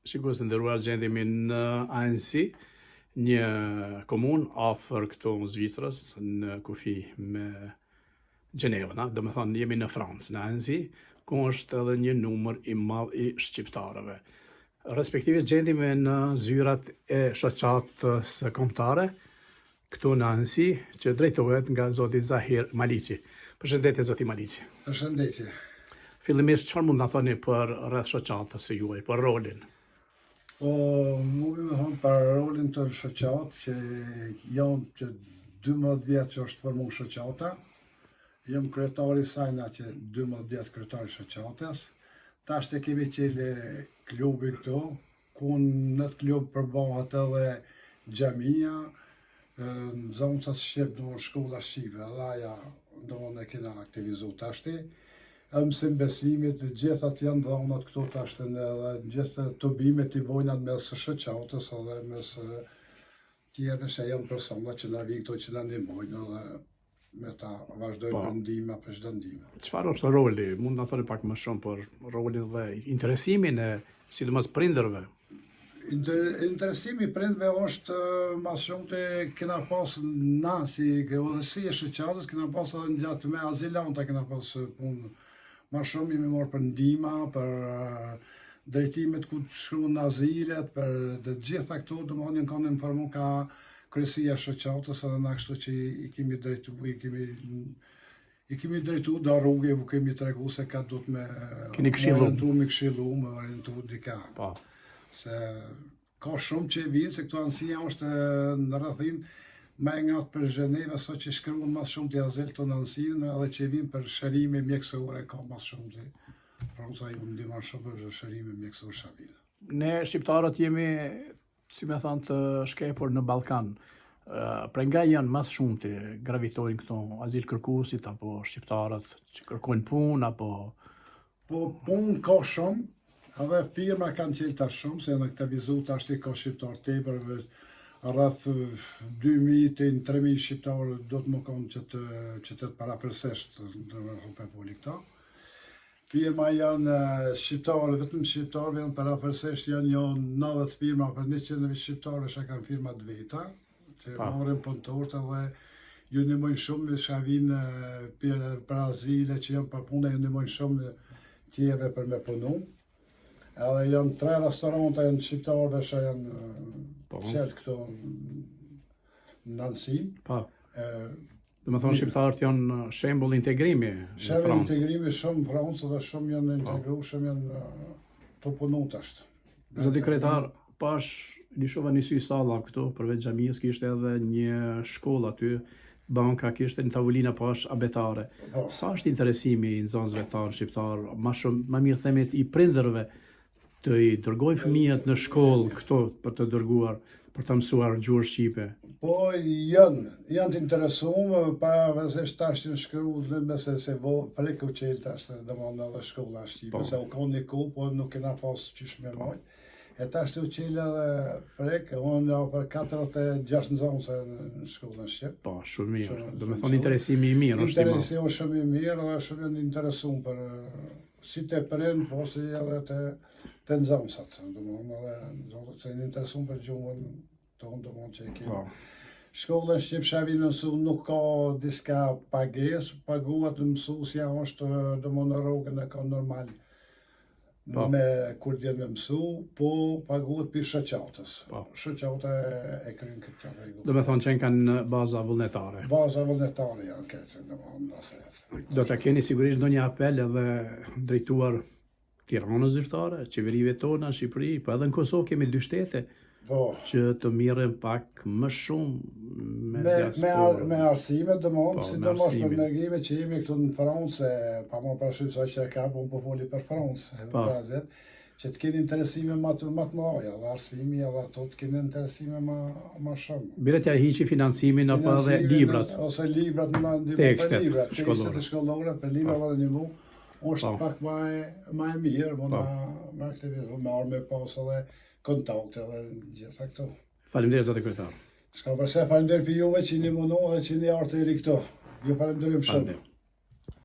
Shikues të nderuar, gjendemi në Annecy, një komunë afër këtu në Zvicrës, në kufi me Gjenevën, do me thonë jemi në Francë, në Annecy, ku është edhe një numër i madh i shqiptarëve. Respektive gjendemi në zyrat e shoqatës kombëtare këtu në Annecy, që drejtohet nga zoti Zahir Maliqi. Përshëndetje zoti Maliqi. Përshëndetje. Fillimisht çfarë mund ta thoni për rreth shoqatës së juaj, për rolin? Po, mu me thonë për rolin të shoqatë që jam që 12 vjetë që është formu shoqata. Jam kryetari sajna që 12 vjetë kryetari shoqatës. Tashtë e kemi qeli klubi këtu, ku në të klub përbohat edhe xhamia, zoncat shqip, do shkolla shqipe, laja do në kena aktivizu tashti. Mësim besimit, gjithat janë dhonat këto tashtë edhe gjithë të bimet i bojnë atë mes shoqatës edhe mes tjerë që janë persona që na vi këto që na ndihmojnë edhe me ta vazhdojmë për ndihmë për çdo ndihmë. Çfarë është roli? Mund na thoni pak më shumë për rolin dhe interesimin e sidomos prindërve? Interesimi prindërve është më shumë të kena pas na si udhëheqësi e shoqatës, kena pas edhe gjatë me azilanta kena pas punë. Ma shumë jemi morë për ndihma, për drejtimet ku të shkruan në azilet, për të gjitha këto, do më thonë kanë informu ka kryesia shoqatës edhe na kështu që i kemi drejtu da rrugë, u kemi tregu se ka do të me këshillu, me orientu dika. Se ka shumë që e vinë, se këto anësia është në rrethin me ngatë për Gjenevë, so që shkruan mas shumë të azil të nënsinë, edhe që vinë për shërime mjekësore, ka mas shumë të Franca ju ndihmon shumë për shërime mjekësore shavinë. Ne shqiptarët jemi, si me thanë, të shkepur në Ballkan. Pra nga janë mas shumë të gravitojnë këto azil kërkuesit, apo shqiptarët që kërkojnë punë, apo... Po punë ka shumë, edhe firma kanë qelë tash shumë, se në këtë vizut ashtë i ka shqiptarë tepër, rreth 2.000 të 3.000 shqiptarë do të më konë që të parapërsesht në populli këta. Firma janë shqiptarë, vetëm shqiptarë janë parapërsesht janë 90 firma, për 100 shqiptarë që kanë firma të veta, që marrin punëtorët edhe ju ndihmojnë shumë shavin për azile që janë pa punë, ju ndihmojnë shumë tjerë për me punu. Edhe janë 3 restoranta janë shqiptarëve që janë qelë këto në Annecy. Do me thonë shqiptarët janë shembull integrimi në Francë. Shembull integrimi shumë në Francë dhe shumë janë integru, shumë janë të punu tashtë. Zoti kryetar, pash lishova një sy salla këtu, përveç xhamisë kishte edhe një shkollë aty, banka kishte një tavolina pash abetare. Sa është interesimi i nxënësve tanë shqiptar, më mirë themet i prindërve, të i dërgojnë fëmijët në shkollë këto për të dërguar, për të mësuar gjuhën shqipe? Po janë të interesuar, pavarësisht tash në shkollë, nëse se preku qelë tash domethënë edhe shkolla shqipe, se u kanë një kohë, po nuk kena pas qysh me marrë. E tash u qelë edhe prek, unë për 46 nxënëse në shkollën shqip. Po, shumë mirë. Do me thonë interesimi i mirë është i madh. Interesimi është shumë i mirë dhe shumë janë interesuar për si të prind, po si edhe të nxënësat, domethënë edhe nxënësat që janë interesuar për gjuhën tonë, domethënë që e kemi. Shkollën shqip shavinë nuk ka diçka pagesë, paguat mësuesja është domethënë rrogën e ka normal. Me kur vjen me mësu, po paguat për shoqatës. Shoqata e kryen këtë rregull. Do me thonë që kanë baza vullnetare. Baza vullnetare janë këtë, domethënë. Do të keni sigurisht ndonjë apel edhe drejtuar Tiranës zyrtare, qeverive tona në Shqipëri, po edhe në Kosovë kemi 2 shtete që të mirën pak më shumë me diasporë. Me arsime, domethënë, sidomos për nërgime që jemi këtu në Francë, pa më parasysh sa që ka unë po foli për Francë, që të keni interesime më të mëdha, dhe arsimi edhe ato të keni interesime më shumë. Bire t'ja hiqi financimin apo edhe librat? Ose librat në ndihmë për librat, tekstet e shkollore për libra dhe një mu, është pak më e mirë, më aktivizu, më arë me pas edhe kontakte dhe gjitha këto. Faleminderit zoti kryetar. S'ka përse, faleminderit për juve që një mundu dhe që një artë e ri këto. Ju falenderim shumë.